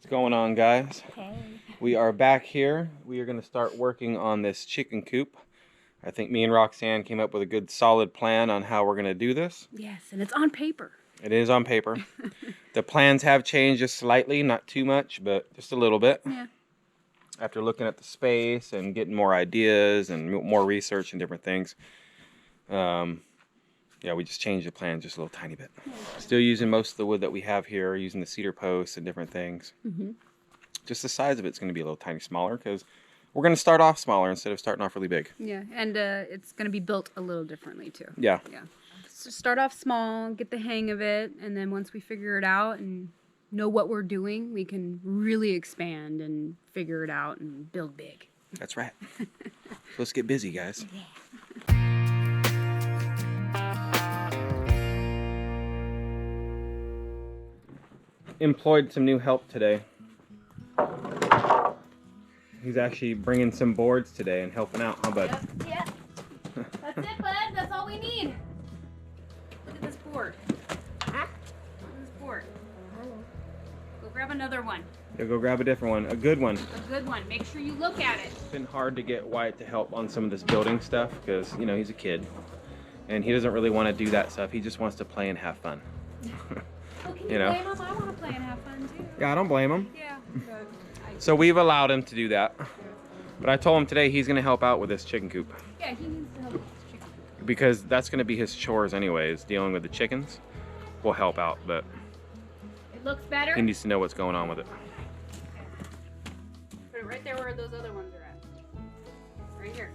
What's going on, guys? Hey. We are back here. We are going to start working on this chicken coop. I think me and Roxanne came up with a good solid plan on how we're going to do this. Yes, and it's on paper. It is on paper. The plans have changed just slightly, not too much, but just a little bit. Yeah. After looking at the space and getting more ideas and more research and different things. Yeah, we just changed the plan just a little tiny bit. Still using most of the wood that we have here, using the cedar posts and different things. Mm-hmm. Just the size of it's going to be a little tiny smaller because we're going to start off smaller instead of starting off really big. Yeah, and it's going to be built a little differently too. Yeah. Yeah. So start off small, get the hang of it, and then once we figure it out and know what we're doing, we can really expand and figure it out and build big. That's right. So let's get busy, guys. Yeah. Employed some new help today. He's actually bringing some boards today and helping out, huh, bud? Yep. That's it, bud. That's all we need. Look at this board. Huh? Look at this board. Go grab another one. Yeah, go grab a different one. A good one. A good one. Make sure you look at it. It's been hard to get Wyatt to help on some of this building stuff because, you know, he's a kid. And he doesn't really want to do that stuff. He just wants to play and have fun. Well, can You know. blame him? I want to play and have fun too. Yeah, I don't blame him. Yeah. So we've allowed him to do that. But I told him today he's going to help out with this chicken coop. Yeah, he needs to help with this chicken. Because that's going to be his chores anyways, dealing with the chickens. We'll help out, but It looks better. he needs to know what's going on with it. Put it right there where those other ones are at. Right here.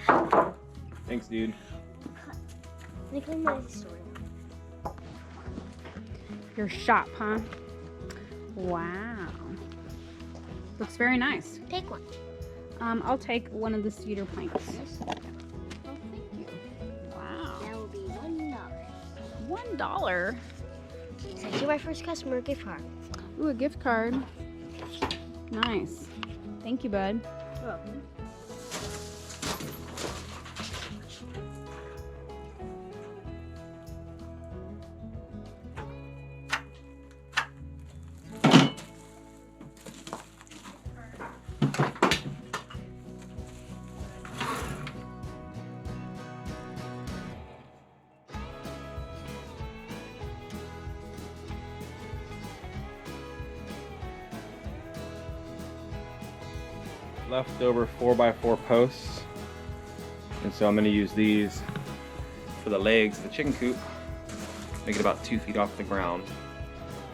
Yep. Thanks, dude. Look at my story. Your shop, huh? Wow. Looks very nice. Take one. I'll take one of the cedar planks. Yes. Oh, thank you. Wow. That will be $1. $1. Send you my first customer gift card. Ooh, a gift card. Nice. Thank you, bud. You're welcome. Leftover 4x4 posts. And so I'm going to use these for the legs of the chicken coop. Make it about 2 feet off the ground.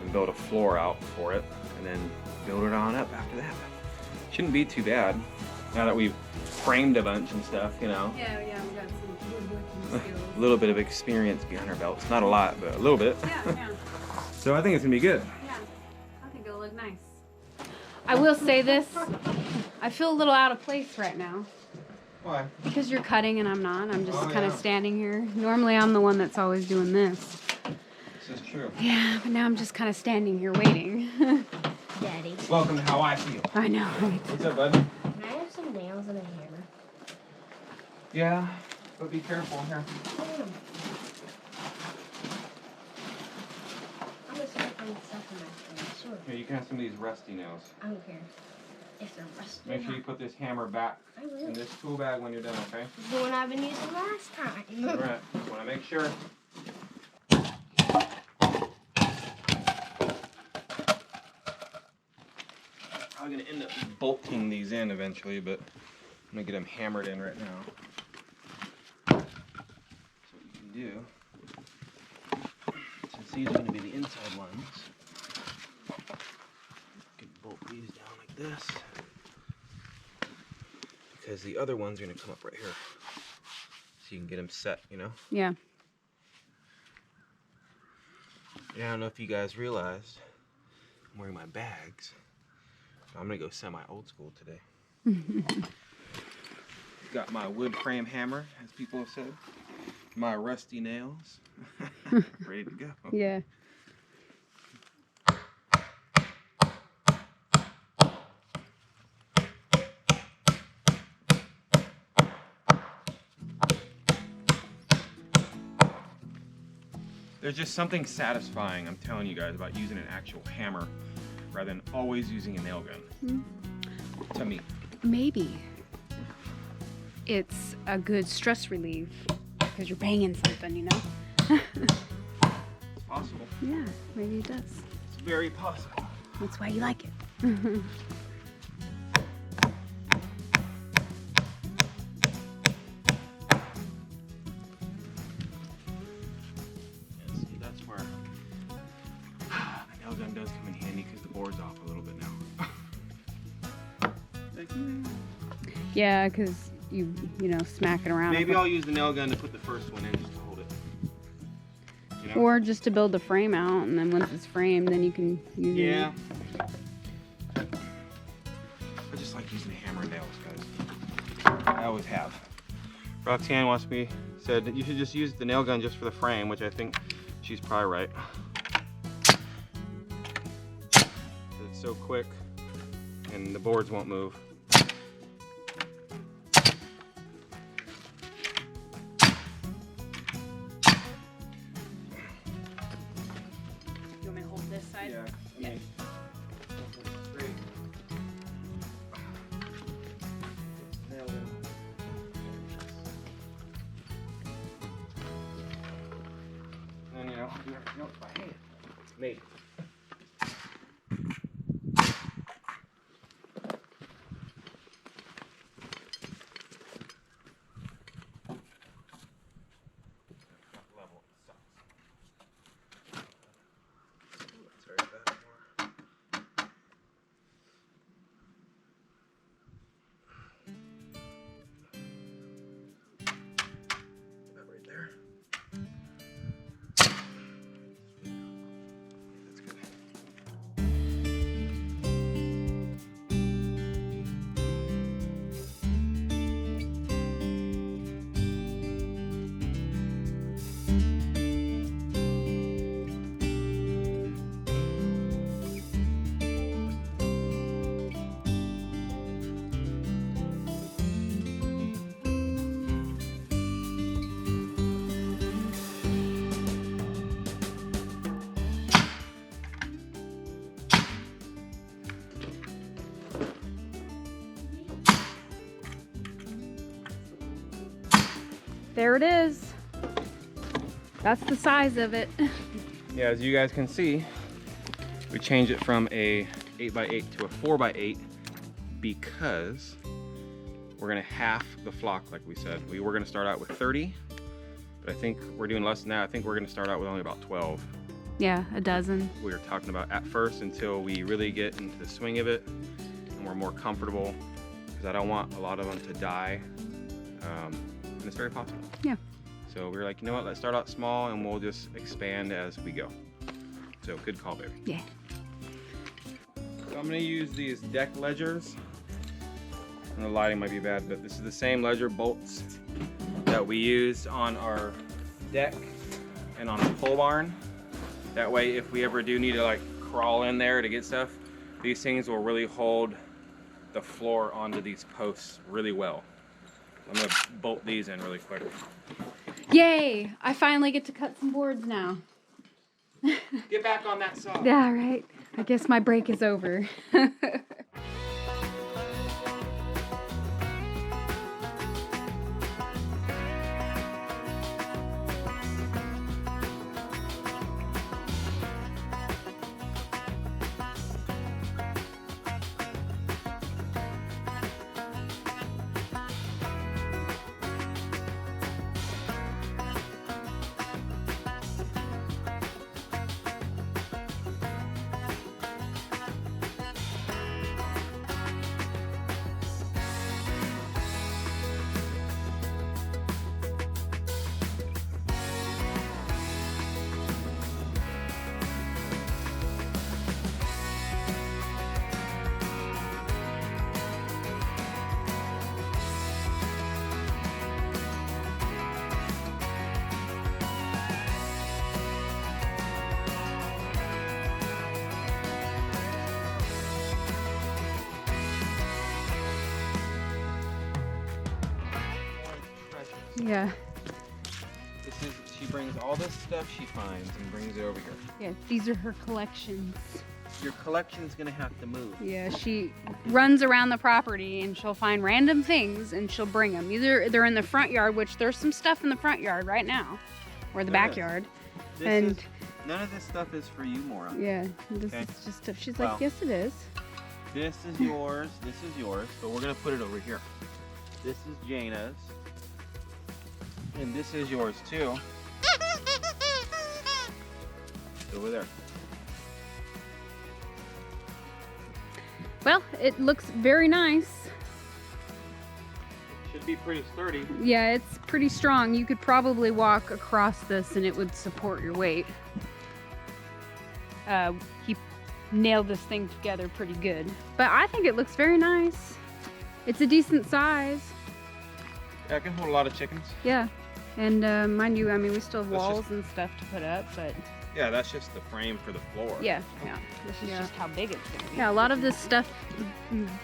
And build a floor out for it. And then build it on up after that. Shouldn't be too bad. Now that we've framed a bunch and stuff, you know. Yeah, we got some woodworking skills. A little bit of experience behind our belts. Not a lot, but a little bit. Yeah. So I think it's going to be good. Yeah, I think it'll look nice. I will say this, I feel a little out of place right now. Why? Because you're cutting and I'm not. I'm just Oh, kind of yeah. standing here. Normally I'm the one that's always doing this. This is true. Yeah, but now I'm just kind of standing here waiting. Daddy. Welcome to how I feel. I know, right? What's up, bud? Can I have some nails and a hammer? Yeah, but be careful here. I'm gonna start putting stuff in my face. Sure. Here, you can have some of these rusty nails. I don't care. If they're rusty. Make sure you put this hammer back I will. in this tool bag when you're done, okay? The one I've been using last time. Alright, just want to make sure. I'm going to end up bolting these in eventually, but I'm going to get them hammered in right now. So what you can do, since these are going to be the inside ones, you can bolt these down like this. Because the other ones are going to come up right here. So you can get them set, you know? Yeah. Yeah, I don't know if you guys realized, I'm wearing my bags. I'm going to go semi-old school today. Got my wood frame hammer, as people have said. My rusty nails. Ready to go. Yeah. There's There's just something satisfying, I'm telling you guys, about using an actual hammer rather than always using a nail gun. To me. Maybe it's a good stress relief because you're banging something, you know? It's possible. Yeah, maybe it does. It's very possible. That's why you like it. See, that's where a nail gun does come in handy because the board's off a little bit now. Yeah, because you know, smack it around. Maybe I'll use the nail gun to put the first one in just to hold it. You know? Or just to build the frame out, and then once it's framed, then you can use it. Yeah. I just like using a hammer and nails, guys. I always have. Roxanne said that you should just use the nail gun just for the frame, which I think she's probably right. It's so quick, and the boards won't move. You want me to hold this side? Yeah. I mean, straight. Nailed it. And then, you know, do everything else by hand. Me. Level sucks. Sorry about that more. That right there. That's good. There it is. That's the size of it. Yeah, as you guys can see, we changed it from a 8x8 to a 4x8 because we're gonna half the flock like we said. We were gonna start out with 30, but I think we're doing less than that. I think we're gonna start out with only about 12. Yeah, a dozen. We were talking about at first until we really get into the swing of it and we're more comfortable, because I don't want a lot of them to die, and it's very possible. Yeah. So we were like, you know what, let's start out small and we'll just expand as we go. So good call, baby. Yeah. So I'm gonna use these deck ledgers. And the lighting might be bad, but this is the same ledger bolts that we used on our deck and on the pole barn. That way, if we ever do need to like crawl in there to get stuff, these things will really hold the floor onto these posts really well. I'm gonna bolt these in really quick. Yay! I finally get to cut some boards now. Get back on that saw. Yeah, right. I guess my break is over. Precious. Yeah. This is, she brings all this stuff she finds and brings it over here. Yeah, these are her collections. Your collection's gonna have to move. Yeah, she runs around the property and she'll find random things and she'll bring them. Either they're in the front yard, which there's some stuff in the front yard right now, or the backyard. None of this stuff is for you, Maura. Yeah, this is just stuff. She's like, yes, it is. This is yours. This is yours. But we're gonna put it over here. This is Jana's, and this is yours too. It's over there. Well, it looks very nice. Should be pretty sturdy. Yeah, it's pretty strong. You could probably walk across this and it would support your weight. He nailed this thing together pretty good. But I think it looks very nice. It's a decent size. Yeah, it can hold a lot of chickens. Yeah. And mind you, I mean, we still have That's walls just- and stuff to put up, but Yeah, that's just the frame for the floor. yeah. This is just how big it's gonna be. Yeah, a lot of this stuff,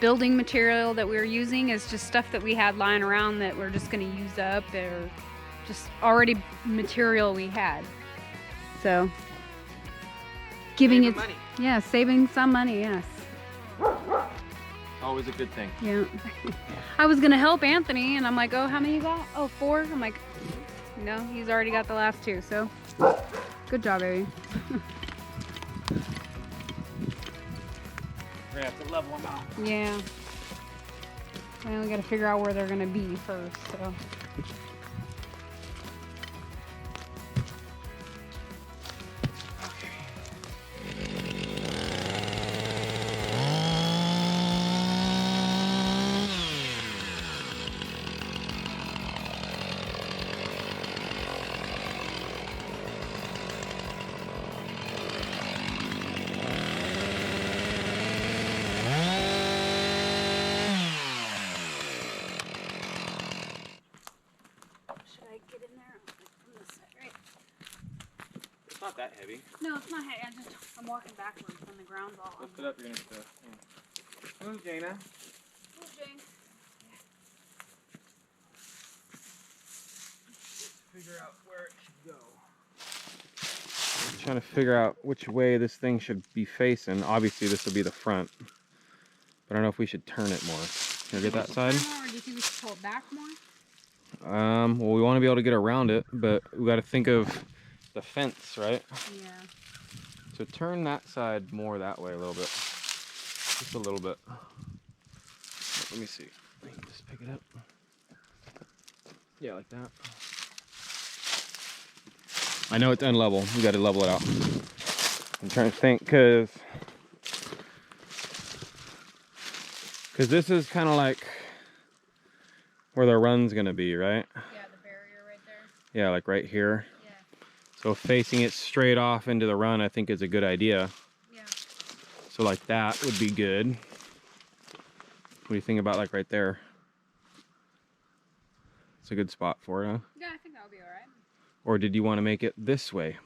building material that we're using is just stuff that we had lying around that we're just gonna use up, or just already material we had. So, giving Saving it, money. yeah, saving some money, yes. Always a good thing. Yeah. I was gonna help Anthony, and I'm like, oh, how many you got? Oh, 4. I'm like, no, he's already got the last 2, so good job, baby. We're gonna have to level them out. Yeah. Well, we gotta figure out where they're gonna be first, so. It's not that heavy. No, it's not heavy. I'm walking backwards when the ground's all on. Lift it up, you're gonna have to. Move, Jana. Figure out where it should go. I'm trying to figure out which way this thing should be facing. Obviously, this will be the front, but I don't know if we should turn it more. Can I get that side? Or do you think we should pull it back more? Well, we want to be able to get around it, but we got to think of the fence, right? Yeah. So turn that side more that way a little bit. Just a little bit. Let me see. I can just pick it up. Yeah, like that. I know it's unlevel. We got to level it out. I'm trying to think because this is kind of like where the run's going to be, right? Yeah, the barrier right there. Yeah, like right here. Yeah. So facing it straight off into the run, I think is a good idea. Yeah. So like that would be good. What do you think about like right there? It's a good spot for it, huh? Yeah, I think that'll be all right. Or did you want to make it this way?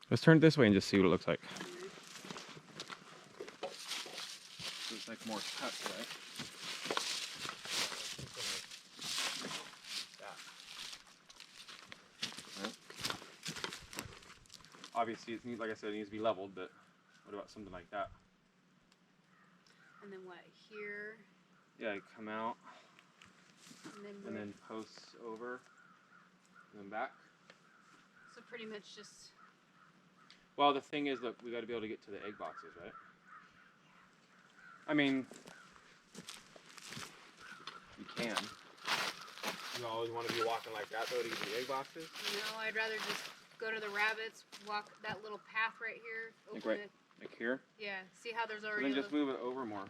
Let's turn it this way and just see what it looks like. So it's like more cut, right? Obviously, it needs, like I said, it needs to be leveled, but what about something like that? And then what, here? Yeah, you come out And then posts over and then back. So pretty much just... Well, the thing is, look, we got to be able to get to the egg boxes, right? I mean, you can. You always want to be walking like that, though, to get to the egg boxes? No, I'd rather just go to the rabbits, walk that little path right here, Like open right- it. Like here? Yeah, see how there's So already then a just little... move it over more.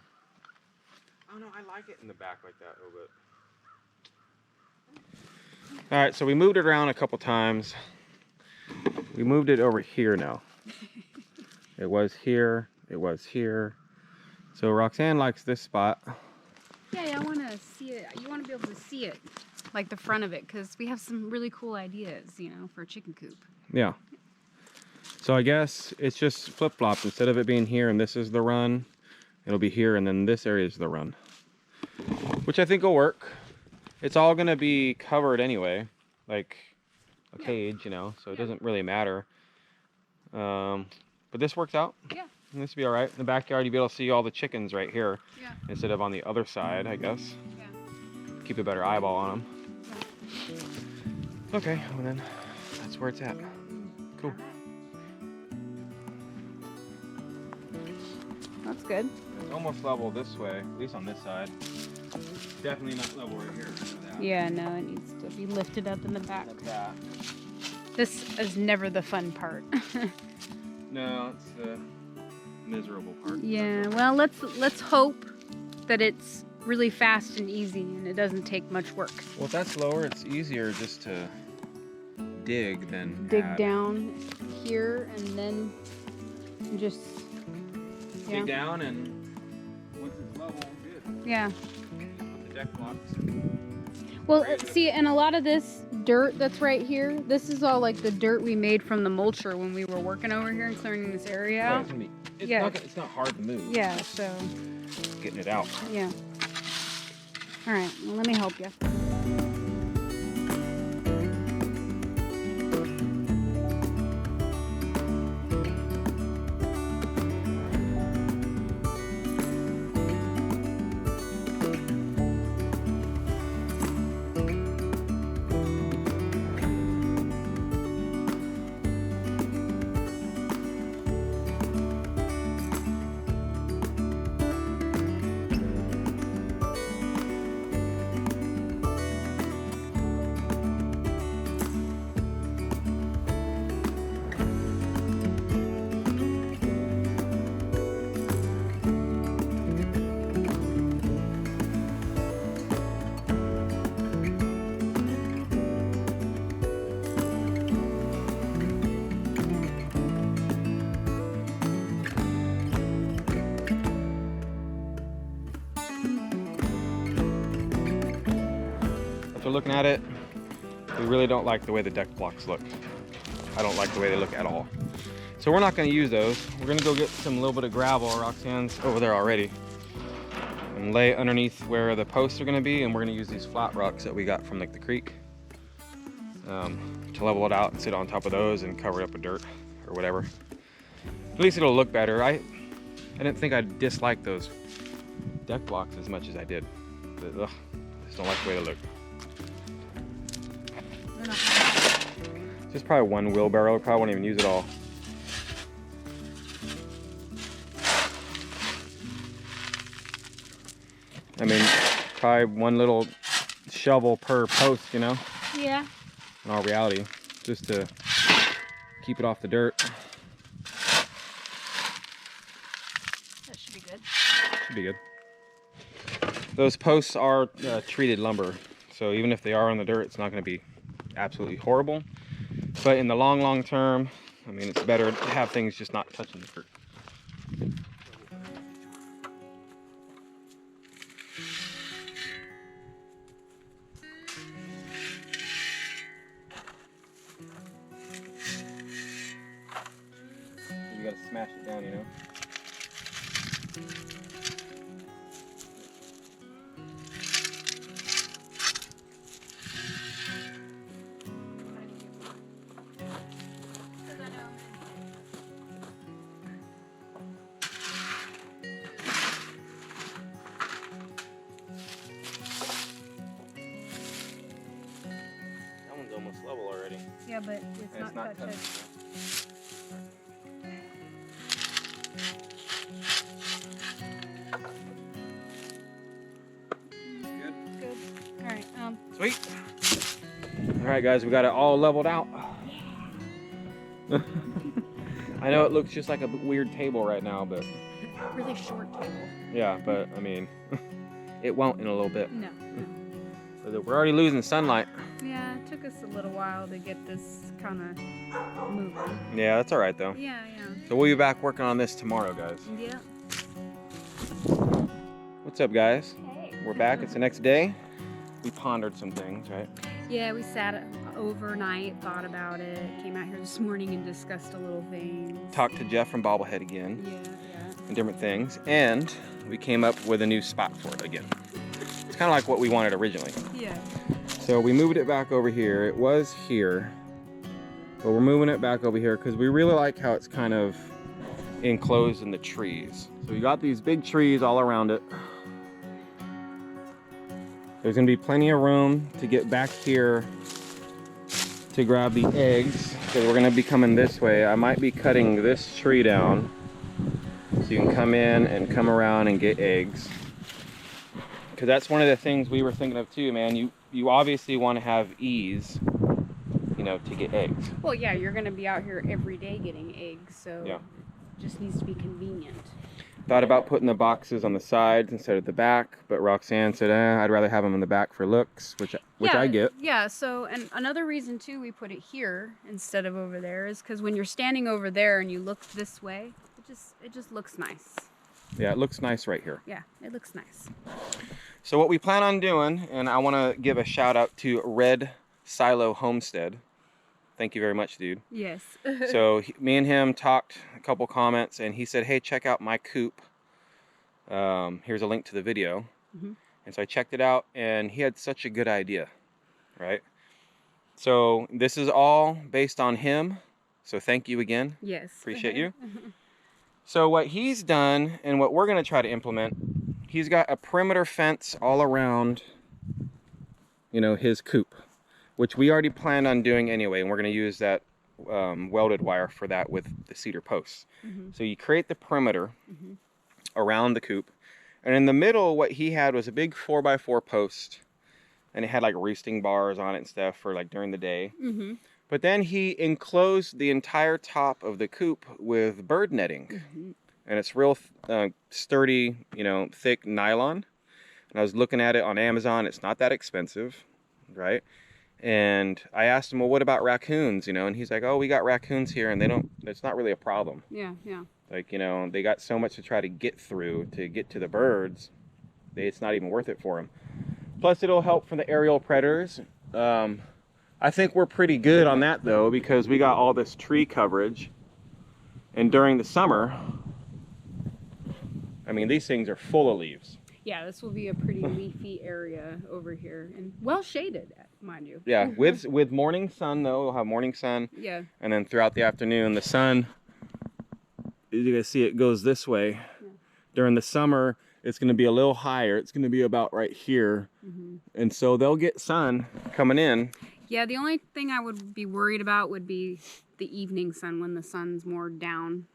Oh, no, I like it in the back like that a little bit. All right, so we moved it around a couple times. We moved it over here now. It was here. It was here. So Roxanne likes this spot. Yeah, I want to see it. You want to be able to see it, like the front of it, because we have some really cool ideas, you know, for a chicken coop. Yeah. So I guess it's just flip-flopped. Instead of it being here and this is the run, it'll be here and then this area is the run. Which I think will work. It's all going to be covered anyway. Like, a cage, you know, so it doesn't really matter. But this works out. Yeah. And this will be all right. In the backyard, you'll be able to see all the chickens right here instead of on the other side, I guess. Yeah. Keep a better eyeball on them. Okay, well then, that's where it's at. Cool. That's good. It's almost level this way, at least on this side. Definitely not level right here. Yeah, no, it needs to be lifted up in the back. Like that. This is never the fun part. No, it's the miserable part. Yeah, well, let's hope that it's really fast and easy and it doesn't take much work. Well, if that's lower, it's easier just to dig than dig down here and then just dig down, and once it's level, good. Yeah. Put the deck blocks. Well, see, and a lot of this dirt that's right here, this is all like the dirt we made from the mulcher when we were working over here and clearing this area out. It's not hard to move. Yeah, so Getting it out. yeah. All right, well, let me help you. After looking at it, we really don't like the way the deck blocks look. I don't like the way they look at all. So we're not going to use those. We're going to go get some little bit of gravel. Roxanne's over there already. And lay it underneath where the posts are going to be, and we're going to use these flat rocks that we got from like the creek to level it out and sit on top of those and cover it up with dirt or whatever. At least it'll look better. I didn't think I'd dislike those deck blocks as much as I did. Ugh, I just don't like the way they look. Just probably one wheelbarrow. Probably won't even use it all. I mean, probably one little shovel per post, you know? Yeah. In all reality, just to keep it off the dirt. That should be good. Should be good. Those posts are treated lumber, so even if they are on the dirt, it's not going to be absolutely horrible. But in the long term, I mean, it's better to have things just not touching the dirt. You gotta smash it down, you know? Almost level already. Yeah, but it's not touching. Good. Good. All right. Sweet. All right, guys, we got it all leveled out. I know it looks just like a weird table right now, but Really short table. yeah, but I mean, it won't in a little bit. No. We're already losing sunlight. Yeah, it took us a little while to get this kind of moving. Yeah, that's all right though. Yeah. So we'll be back working on this tomorrow, guys. Yeah. What's up, guys? Hey. We're back. It's the next day. We pondered some things, right? Yeah, we sat overnight, thought about it, came out here this morning and discussed a little things. Talked to Jeff from Bobblehead again. Yeah. And different things. And we came up with a new spot for it again. It's kind of like what we wanted originally. Yeah. So we moved it back over here. It was here. But we're moving it back over here because we really like how it's kind of enclosed in the trees. So we got these big trees all around it. There's gonna be plenty of room to get back here to grab the eggs because we're gonna be coming this way. I might be cutting this tree down so you can come in and come around and get eggs. Because that's one of the things we were thinking of too, man. You obviously want to have ease, you know, to get eggs. Well, yeah, you're going to be out here every day getting eggs, so yeah. It just needs to be convenient. Thought about putting the boxes on the sides instead of the back, but Roxanne said, I'd rather have them in the back for looks, which I get. Yeah, so, and another reason too we put it here instead of over there is because when you're standing over there and you look this way, it just looks nice. Yeah, it looks nice right here. Yeah, it looks nice. So what we plan on doing, and I want to give a shout out to Silo Homestead. Thank you very much, dude. Yes. So me and him talked a couple comments, and he said, hey, check out my coop. Here's a link to the video. Mm-hmm. And so I checked it out, and he had such a good idea, right? So this is all based on him. So thank you again. Yes. Appreciate you. So what he's done, and what we're going to try to implement, he's got a perimeter fence all around, you know, his coop, which we already planned on doing anyway, and we're going to use that welded wire for that with the cedar posts. Mm-hmm. So you create the perimeter mm-hmm. around the coop, and in the middle, what he had was a big 4x4 post, and it had like roosting bars on it and stuff for like during the day. Mm-hmm. But then he enclosed the entire top of the coop with bird netting. Mm-hmm. And it's real sturdy, you know, thick nylon. And I was looking at it on Amazon. It's not that expensive, right? And I asked him, well, what about raccoons, you know? And he's like, oh, we got raccoons here, and it's not really a problem. Yeah, yeah. Like, you know, they got so much to try to get through to get to the birds. It's not even worth it for them. Plus, it'll help from the aerial predators. I think we're pretty good on that, though, because we got all this tree coverage. And during the summer, I mean, these things are full of leaves. Yeah, this will be a pretty leafy area over here, and well shaded, mind you. Yeah, with morning sun, though, we'll have morning sun. Yeah. And then throughout the afternoon, the sun, you guys see it goes this way. Yeah. During the summer, it's going to be a little higher. It's going to be about right here. Mm-hmm. And so they'll get sun coming in. Yeah, the only thing I would be worried about would be the evening sun when the sun's more down,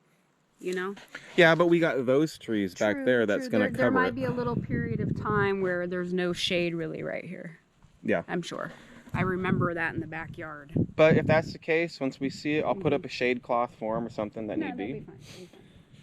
you know? Yeah, but we got those trees back there that's going to cover it. There might be a little period of time where there's no shade really right here. Yeah. I'm sure. I remember that in the backyard. But if that's the case, once we see it, I'll put up a shade cloth for them or something that need be. That'd be fine.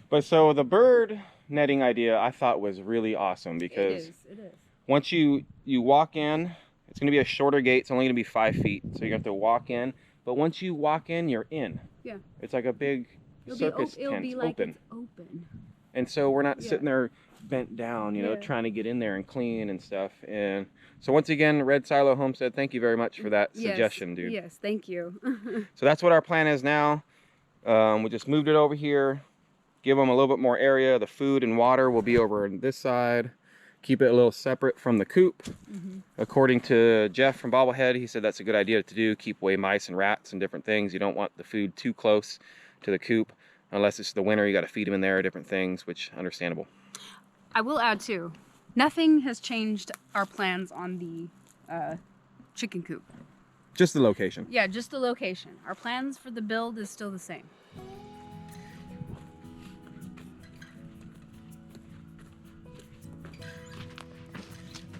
But so the bird netting idea I thought was really awesome because it is. Once you walk in, it's going to be a shorter gate. It's only going to be 5 feet. So you have to walk in. But once you walk in, you're in. Yeah. It's like a big circus tent. It'll be like it's open. And so we're not sitting there bent down, you know, trying to get in there and clean and stuff. And so once again, Silo Homestead, thank you very much for that suggestion, dude. Yes, thank you. So that's what our plan is now. We just moved it over here. Give them a little bit more area. The food and water will be over on this side. Keep it a little separate from the coop. Mm-hmm. According to Jeff from Bobblehead, he said that's a good idea to do. Keep away mice and rats and different things. You don't want the food too close to the coop. Unless it's the winter, you got to feed them in there, different things, which understandable. I will add too, nothing has changed our plans on the chicken coop. Just the location. Yeah, just the location. Our plans for the build is still the same.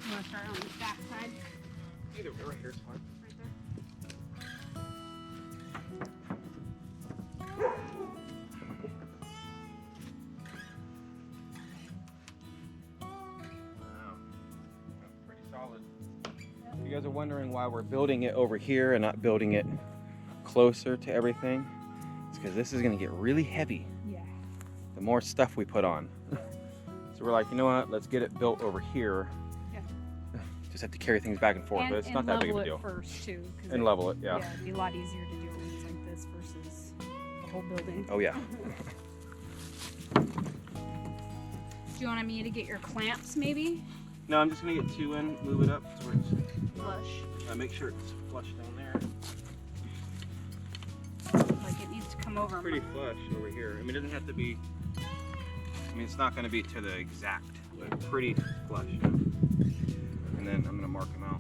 You want to start on the back side? Either way, right here is fine. Right there. If you guys are wondering why we're building it over here and not building it closer to everything, it's because this is going to get really heavy. Yeah. The more stuff we put on. So we're like, you know what? Let's get it built over here. Yeah. Just have to carry things back and forth, but it's not that big of a deal. And level it first too. And level it, yeah. Yeah, it'd be a lot easier to do things like this versus the whole building. Oh yeah. Do you want me to get your clamps maybe? No, I'm just gonna get 2 in, move it up so it's flush. Make sure it's flush down there. come over. Pretty flush over here. I mean, it doesn't have to be. I mean, it's not going to be to the exact, but pretty flush. And then I'm going to mark them out.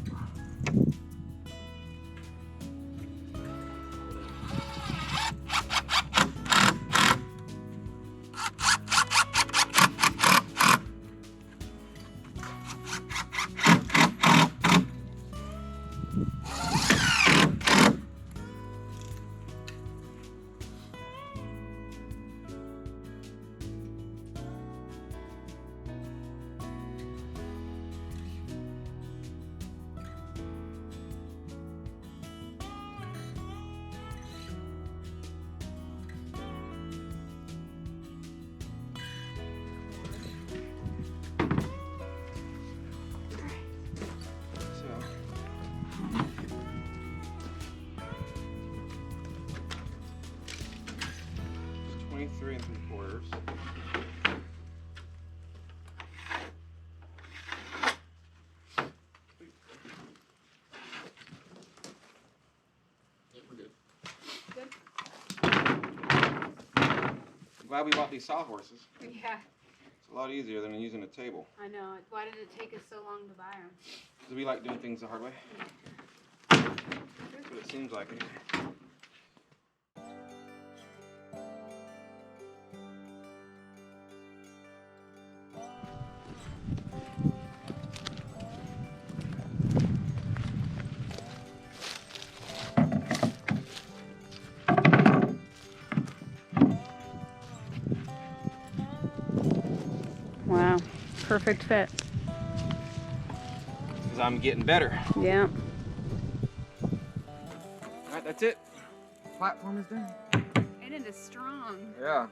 Three and 3/4. Yeah, we're good. Good. I'm glad we bought these sawhorses. Yeah. It's a lot easier than using a table. I know. Why did it take us so long to buy them? Because we like doing things the hard way. That's what it seems like. Wow. Perfect fit. Because I'm getting better. Yeah. Alright, that's it. Platform is done. And it is strong. Yeah.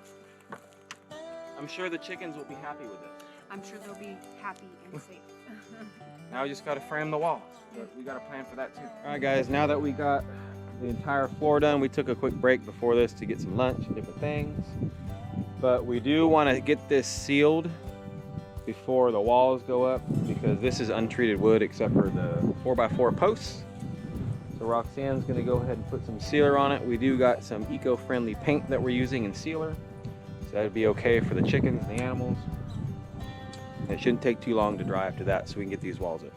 I'm sure the chickens will be happy with it. I'm sure they'll be happy and safe. Now we just got to frame the walls. But we got a plan for that too. Alright guys, now that we got the entire floor done, we took a quick break before this to get some lunch and different things. But we do want to get this sealed before the walls go up because this is untreated wood except for the 4x4 posts. So Roxanne's going to go ahead and put some sealer on it. We do got some eco-friendly paint that we're using in sealer. So that'd be okay for the chickens and the animals. And it shouldn't take too long to dry after that so we can get these walls up.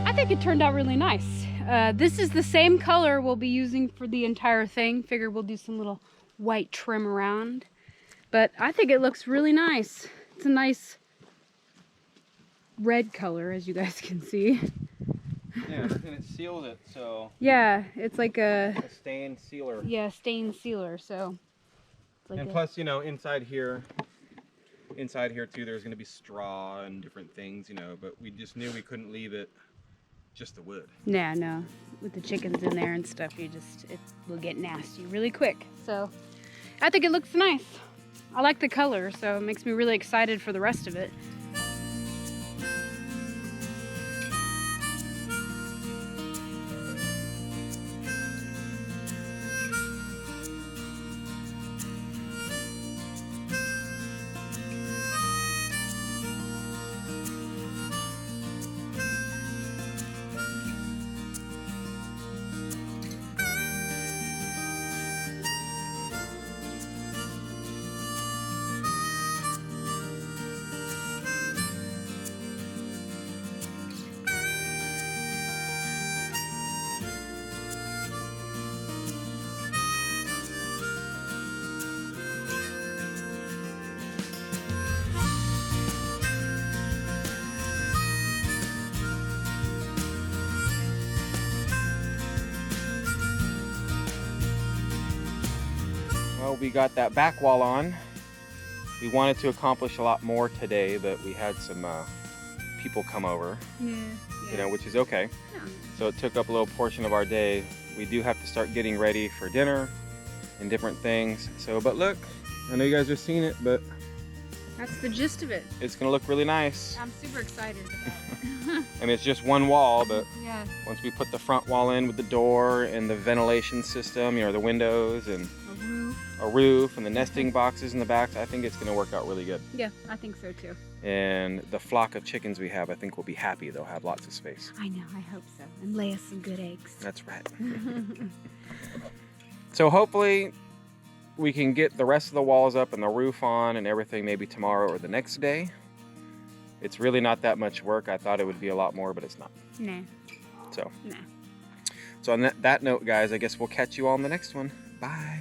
I think it turned out really nice. This is the same color we'll be using for the entire thing. Figure we'll do some little white trim around. But I think it looks really nice. It's a nice red color, as you guys can see. Yeah, and it seals it, so... Yeah, it's like a stain sealer. yeah, stain sealer, so... It's like And plus, you know, inside here too, there's going to be straw and different things, you know, but we just knew we couldn't leave it just the wood. Yeah, no. With the chickens in there and stuff, it will get nasty really quick. So, I think it looks nice. I like the color, so it makes me really excited for the rest of it. Well, we got that back wall on. We wanted to accomplish a lot more today, but we had some people come over, you know, which is okay. Yeah. So it took up a little portion of our day. We do have to start getting ready for dinner and different things. So, but look, I know you guys have seen it, but That's the gist of it. it's gonna look really nice. I'm super excited about it. And it's just one wall, but Yeah. once we put the front wall in with the door and the ventilation system, you know, the windows and a roof and the nesting boxes in the back, I think it's gonna work out really good. Yeah, I think so too. And the flock of chickens we have, I think will be happy. They'll have lots of space. I know, I hope so. And lay us some good eggs. That's right. So hopefully we can get the rest of the walls up and the roof on and everything maybe tomorrow or the next day. It's really not that much work. I thought it would be a lot more, but it's not. Nah. So, Nah. so on that note, guys, I guess we'll catch you all in the next one. Bye.